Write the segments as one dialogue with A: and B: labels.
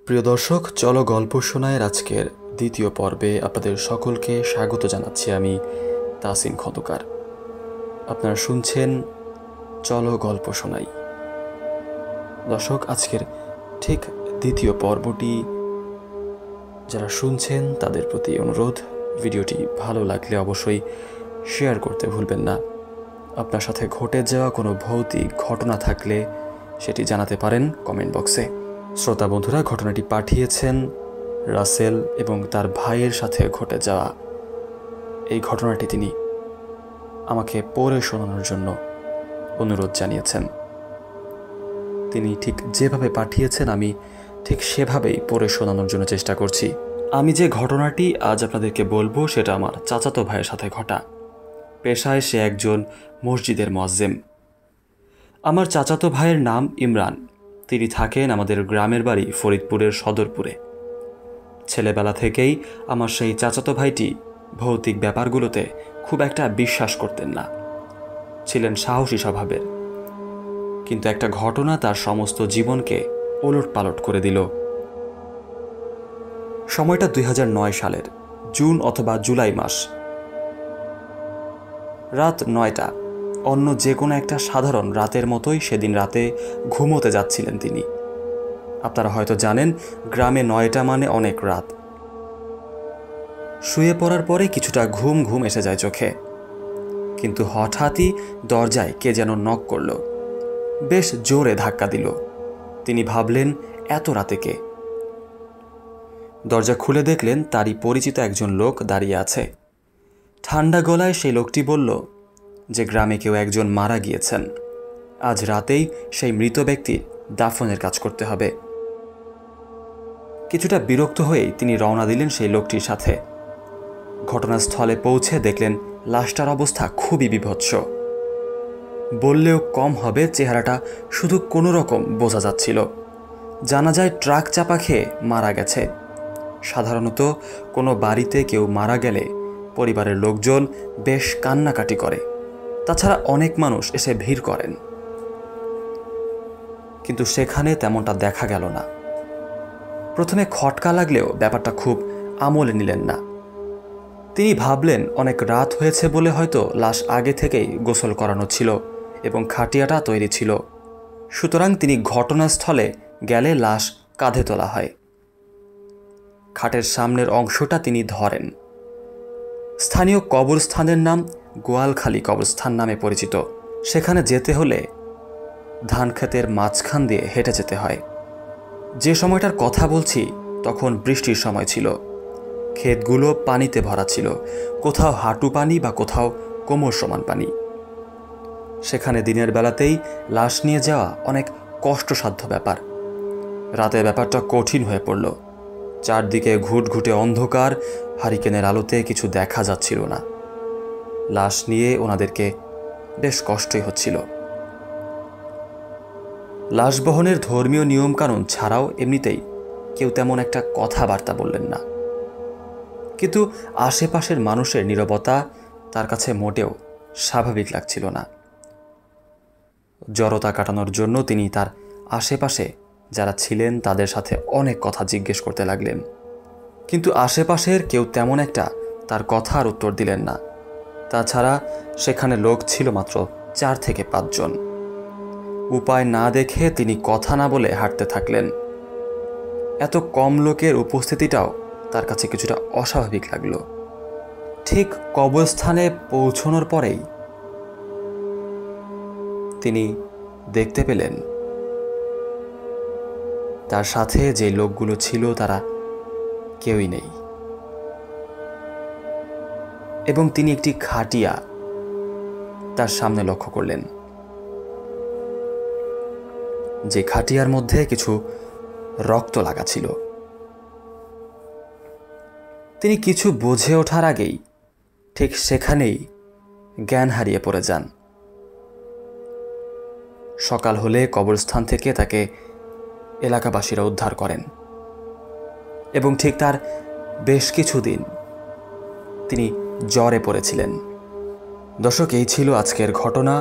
A: প্রিয় দর্শক, চলো গল্প শোনায়ের আজকের দ্বিতীয় পর্বে আপনাদের সকলকে স্বাগত জানাচ্ছি। আমি তাসিন খন্দকার। আপনারা শুনছেন চলো গল্প শোনাই। দর্শক, আজকের ঠিক দ্বিতীয় পর্বটি যারা শুনছেন তাদের প্রতি অনুরোধ, ভিডিওটি ভালো লাগলে অবশ্যই শেয়ার করতে ভুলবেন না। আপনার সাথে ঘটে যাওয়া কোনো ভৌতিক ঘটনা থাকলে সেটি জানাতে পারেন কমেন্ট বক্সে। শ্রোতা বন্ধুরা, ঘটনাটি পাঠিয়েছেন রাসেল এবং তার ভাইয়ের সাথে ঘটে যাওয়া এই ঘটনাটি তিনি আমাকে পড়ে শোনানোর জন্য অনুরোধ জানিয়েছেন। তিনি ঠিক যেভাবে পাঠিয়েছেন আমি ঠিক সেভাবেই পড়ে শোনানোর জন্য চেষ্টা করছি। আমি যে ঘটনাটি আজ আপনাদেরকে বলবো সেটা আমার চাচাতো ভাইয়ের সাথে ঘটা। পেশায় সে একজন মসজিদের মুয়াজ্জিম। আমার চাচাতো ভাইয়ের নাম ইমরান। তিনি থাকেন আমাদের গ্রামের বাড়ি ফরিদপুরের সদরপুরে। ছেলেবেলা থেকেই আমার সেই চাচাতো ভাইটি ভৌতিক ব্যাপারগুলোতে খুব একটা বিশ্বাস করতেন না, ছিলেন সাহসী স্বভাবের। কিন্তু একটা ঘটনা তার সমস্ত জীবনকে ওলটপালট করে দিল। সময়টা 2009 সালের জুন অথবা জুলাই মাস। রাত 9টা। অন্য যে কোনো একটা সাধারণ রাতের মতোই সেদিন রাতে ঘুমোতে যাচ্ছিলেন তিনি। আপনারা হয়তো জানেন, গ্রামে 9টা মানে অনেক রাত। শুয়ে পড়ার পরে কিছুটা ঘুম ঘুম এসে যায় চোখে, কিন্তু হঠাৎই দরজায় কে যেন নক করল। বেশ জোরে ধাক্কা দিল। তিনি ভাবলেন এত রাতে কে। দরজা খুলে দেখলেন তারই পরিচিত একজন লোক দাঁড়িয়ে আছে। ঠান্ডা গলায় সেই লোকটি বলল যে গ্রামে কেউ একজন মারা গিয়েছেন, আজ রাতেই সেই মৃত ব্যক্তির দাফনের কাজ করতে হবে। কিছুটা বিরক্ত হয়েই তিনি রওনা দিলেন সেই লোকটির সাথে। ঘটনাস্থলে পৌঁছে দেখলেন লাশটার অবস্থা খুবই বিভৎস। বললেও কম হবে, চেহারাটা শুধু কোনো রকম বোঝা যাচ্ছিল। জানা যায় ট্রাক চাপা খেয়ে মারা গেছে। সাধারণত কোনো বাড়িতে কেউ মারা গেলে পরিবারের লোকজন বেশ কান্নাকাটি করে, তাছাড়া অনেক মানুষ এসে ভিড় করেন। কিন্তু সেখানে তেমনটা দেখা গেল না। প্রথমে খটকা লাগলেও ব্যাপারটা খুব আমলে নিলেন না। তিনি ভাবলেন অনেক রাত হয়েছে বলে হয়তো লাশ আগে থেকেই গোসল করানো ছিল এবং খাটিয়াটা তৈরি ছিল। সুতরাং তিনি ঘটনাস্থলে গেলে লাশ কাঁধে তোলা হয়। খাটের সামনের অংশটা তিনি ধরেন। স্থানীয় কবরস্থানের নাম গোয়ালখালী কবরস্থান নামে পরিচিত। সেখানে যেতে হলে ধান ক্ষেতের মাঝখান দিয়ে হেঁটে যেতে হয়। যে সময়টার কথা বলছি তখন বৃষ্টির সময় ছিল। ক্ষেতগুলো পানিতে ভরা ছিল, কোথাও হাঁটু পানি বা কোথাও কোমর সমান পানি। সেখানে দিনের বেলাতেই লাশ নিয়ে যাওয়া অনেক কষ্টসাধ্য ব্যাপার। রাতে ব্যাপারটা কঠিন হয়ে পড়ল। চারদিকে ঘুটঘুটে অন্ধকার, হারিকেনের আলোতে কিছু দেখা যাচ্ছিল না। লাশ নিয়ে ওনাদেরকে বেশ কষ্টই হচ্ছিল। লাশ বহনের ধর্মীয় নিয়মকানুন ছাড়াও এমনিতেই কেউ তেমন একটা কথাবার্তা বললেন না। কিন্তু আশেপাশের মানুষের নীরবতা তার কাছে মোটেও স্বাভাবিক লাগছিল না। জড়তা কাটানোর জন্য তিনি তার আশেপাশে যারা ছিলেন তাদের সাথে অনেক কথা জিজ্ঞেস করতে লাগলেন, কিন্তু আশেপাশের কেউ তেমন একটা তার কথার উত্তর দিলেন না। তাছাড়া সেখানে লোক ছিল মাত্র 4 থেকে 5 জন। উপায় না দেখে তিনি কথা না বলে হাঁটতে থাকলেন। এত কম লোকের উপস্থিতিটাও তার কাছে কিছুটা অস্বাভাবিক লাগলো। ঠিক কবরস্থানে পৌঁছানোর পরেই তিনি দেখতে পেলেন তার সাথে যে লোকগুলো ছিল তারা কেউই নেই, এবং তিনি একটি খাটিয়া তার সামনে লক্ষ্য করলেন। যে খাটিয়ার মধ্যে কিছু রক্ত লাগা ছিল। তিনি কিছু বুঝে ওঠার আগেই ঠিক সেখানেই জ্ঞান হারিয়ে পড়ে যান। সকাল হলে কবরস্থান থেকে তাকে এলাকাবাসীরা উদ্ধার করেন এবং ঠিক তার বেশ কিছুদিন তিনি জ্বরে পড়েছিলেন। দর্শক, এই ছিল আজকের ঘটনা।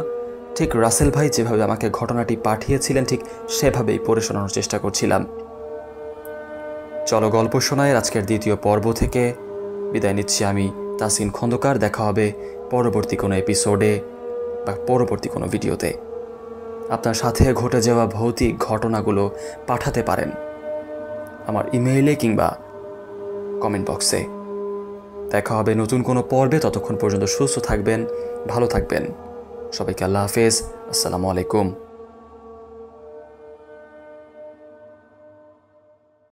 A: ঠিক রাসেল ভাই যেভাবে আমাকে ঘটনাটি পাঠিয়েছিলেন ঠিক সেভাবেই পড়ে শোনানোর চেষ্টা করছিলাম। চলো গল্প শোনায় আজকের দ্বিতীয় পর্ব থেকে বিদায় নিচ্ছি আমি তাসিন খন্দকার। দেখা হবে পরবর্তী কোনো এপিসোডে বা পরবর্তী কোনো ভিডিওতে। আপনার সাথে ঘটে যাওয়া ভৌতিক ঘটনাগুলো পাঠাতে পারেন আমার ইমেইলে কিংবা কমেন্ট বক্সে। দেখা হবে নতুন কোনো পর্বে। ততক্ষণ পর্যন্ত সুস্থ থাকবেন, ভালো থাকবেন। সবাইকে আল্লাহ হাফেজ। আসসালামু আলাইকুম।